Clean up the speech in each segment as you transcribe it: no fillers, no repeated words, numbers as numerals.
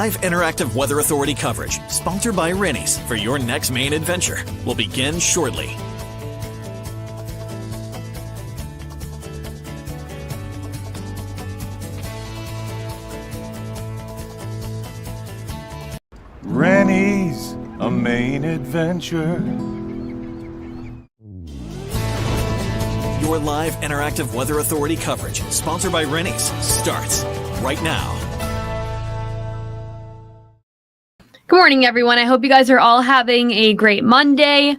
live interactive Weather Authority coverage, sponsored by Rennie's, for your next Maine adventure, will begin shortly. Rennie's, a Maine adventure. Your live interactive Weather Authority coverage, sponsored by Rennie's, starts right now. Good morning, everyone. I hope you guys are all having a great Monday.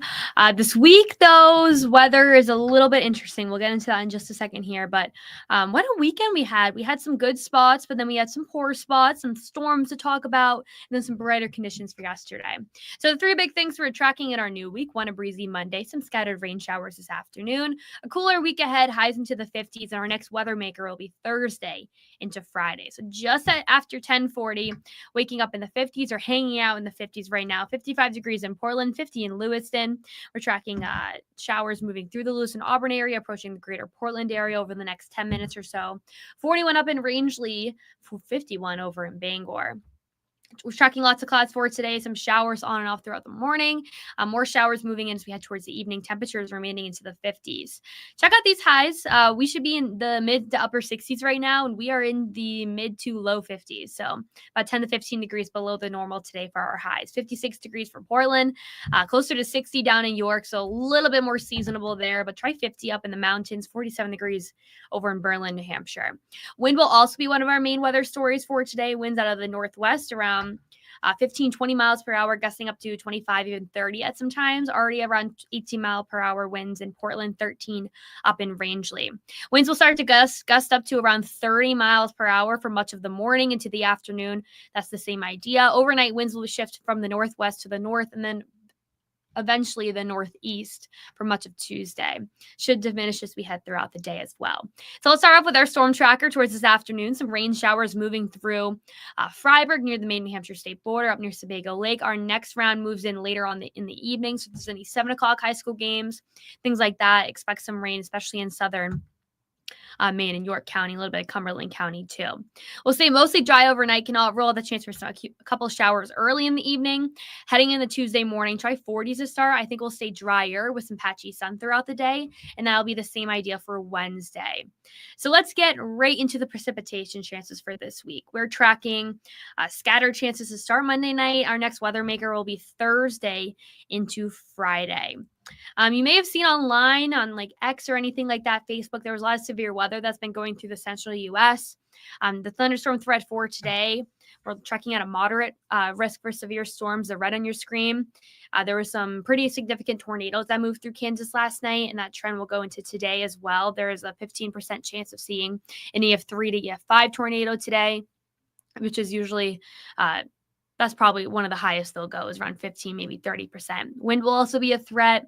This week, though, weather is a little bit interesting. We'll get into that in just a second here. But what a weekend we had. We had some good spots, but then we had some poor spots, some storms to talk about, and then some brighter conditions for yesterday. So the three big things we're tracking in our new week: one, a breezy Monday, some scattered rain showers this afternoon, a cooler week ahead, highs into the 50s, and our next weather maker will be Thursday into Friday. So just after 10:40, waking up in the 50s or hanging out in the 50s right now. 55 degrees in Portland, 50 in Lewiston. We're tracking showers moving through the Lewis and Auburn area, approaching the greater Portland area over the next 10 minutes or so. 41 up in Rangeley, 51 over in Bangor. We're tracking lots of clouds for today, some showers on and off throughout the morning, more showers moving in as we head towards the evening, temperatures remaining into the 50s. Check out these highs. We should be in the mid to upper 60s right now, and we are in the mid to low 50s. So about 10 to 15 degrees below the normal today for our highs. 56 degrees for Portland, closer to 60 down in York, so a little bit more seasonable there, but try 50 up in the mountains, 47 degrees over in Berlin, New Hampshire. Wind will also be one of our main weather stories for today. Winds out of the northwest around 15, 20 miles per hour, gusting up to 25, even 30 at some times. Already around 18 mile per hour winds in Portland, 13 up in Rangeley. Winds will start to gust up to around 30 miles per hour for much of the morning into the afternoon. That's the same idea. Overnight winds will shift from the northwest to the north, and then eventually the northeast for much of Tuesday. Should diminish as we head throughout the day as well. So let's start off with our storm tracker towards this afternoon. Some rain showers moving through Freiburg near the Maine-New Hampshire state border up near Sebago Lake. Our next round moves in later on in the evening. So if there's any 7 o'clock high school games, things like that, expect some rain, especially in southern Maine and York County, a little bit of Cumberland County too. We'll stay mostly dry overnight. Can all roll the chance for a couple of showers early in the evening. Heading into Tuesday morning, try 40s to start. I think we'll stay drier with some patchy sun throughout the day, and that'll be the same idea for Wednesday. So let's get right into the precipitation chances for this week. We're tracking scattered chances to start Monday night. Our next weather maker will be Thursday into Friday. You may have seen online on like X or anything like that, Facebook, there was a lot of severe weather that's been going through the central U.S. The thunderstorm threat for today, we're tracking at a moderate risk for severe storms, the red on your screen. There were some pretty significant tornadoes that moved through Kansas last night, and that trend will go into today as well. There is a 15% chance of seeing an EF3 to EF5 tornado today, which is usually that's probably one of the highest they'll go, is around 15, maybe 30%. Wind will also be a threat.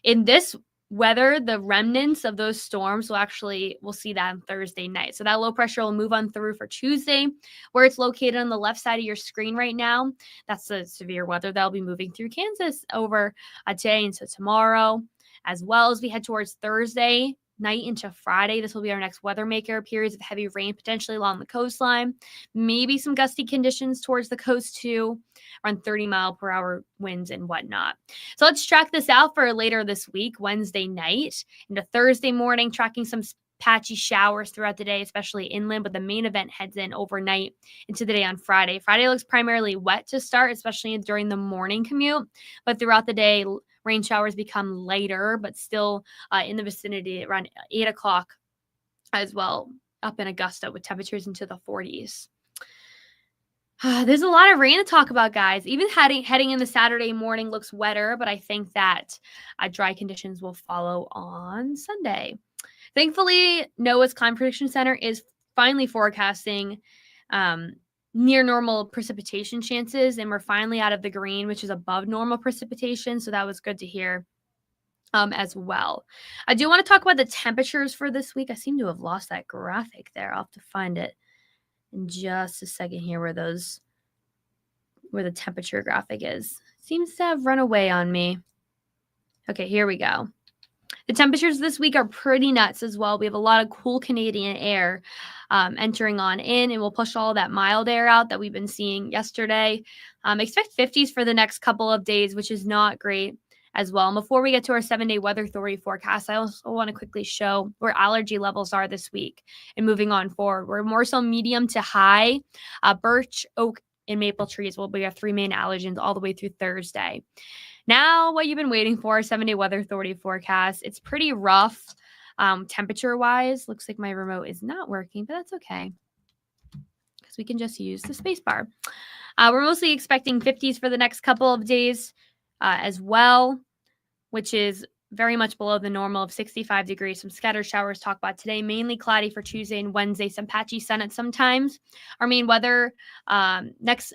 In this weather, the remnants of those storms we'll see that on Thursday night. So that low pressure will move on through for Tuesday, where it's located on the left side of your screen right now. That's the severe weather that'll be moving through Kansas over today into tomorrow, as well as we head towards Thursday night into Friday. This will be our next weather maker. Periods of heavy rain potentially along the coastline, maybe some gusty conditions towards the coast too, around 30 mile per hour winds and whatnot. So let's track this out for later this week, Wednesday night into Thursday morning, tracking some patchy showers throughout the day, especially inland, but the main event heads in overnight into the day on Friday. Friday looks primarily wet to start, especially during the morning commute, but throughout the day, rain showers become lighter, but still in the vicinity around 8 o'clock as well, up in Augusta with temperatures into the 40s. There's a lot of rain to talk about, guys. Even heading in the Saturday morning looks wetter, but I think that dry conditions will follow on Sunday. Thankfully, NOAA's Climate Prediction Center is finally forecasting near normal precipitation chances, and we're finally out of the green, which is above normal precipitation. So that was good to hear as well. I do want to talk about the temperatures for this week. I seem to have lost that graphic there. I'll have to find it in just a second here where the temperature graphic is. Seems to have run away on me. Okay, here we go. The temperatures this week are pretty nuts as well. We have a lot of cool Canadian air entering on in, and we'll push all that mild air out that we've been seeing yesterday. Expect 50s for the next couple of days, which is not great as well. And before we get to our 7-day Weather Authority forecast, I also want to quickly show where allergy levels are this week and moving on forward. We're more so medium to high. Birch, oak, and maple trees will be our 3 main allergens all the way through Thursday. Now, what you've been waiting for, 7-day Weather Authority forecast. It's pretty rough temperature-wise. Looks like my remote is not working, but that's okay because we can just use the space bar. We're mostly expecting 50s for the next couple of days as well, which is very much below the normal of 65 degrees. Some scattered showers talk about today, mainly cloudy for Tuesday and Wednesday, some patchy sun at some times. Our main weather next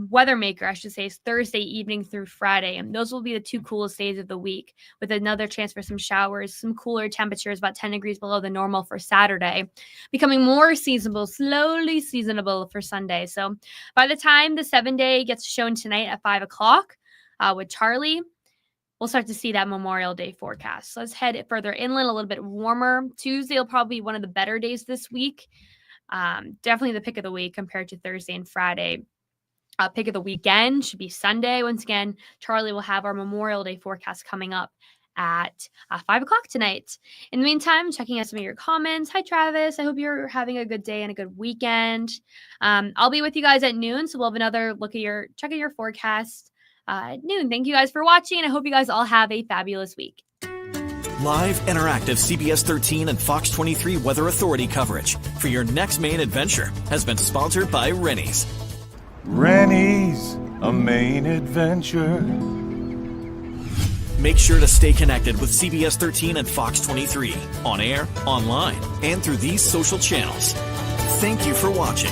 weather maker, I should say, is Thursday evening through Friday. And those will be the 2 coolest days of the week, with another chance for some showers, some cooler temperatures, about 10 degrees below the normal for Saturday, becoming more seasonable, slowly seasonable for Sunday. So by the time the 7-day gets shown tonight at 5 o'clock with Charlie, we'll start to see that Memorial Day forecast. So let's head further inland, a little bit warmer. Tuesday will probably be one of the better days this week. Definitely the pick of the week compared to Thursday and Friday. Pick of the weekend should be Sunday. Once again, Charlie will have our Memorial Day forecast coming up at 5 o'clock tonight. In the meantime, checking out some of your comments. Hi, Travis. I hope you're having a good day and a good weekend. I'll be with you guys at noon, so we'll have another check at your forecast at noon. Thank you guys for watching, and I hope you guys all have a fabulous week. Live, interactive CBS 13 and Fox 23 Weather Authority coverage for your next main adventure has been sponsored by Rennie's. Rennie's, a Maine adventure. Make sure to stay connected with CBS 13 and Fox 23 on air, online, and through these social channels. Thank you for watching.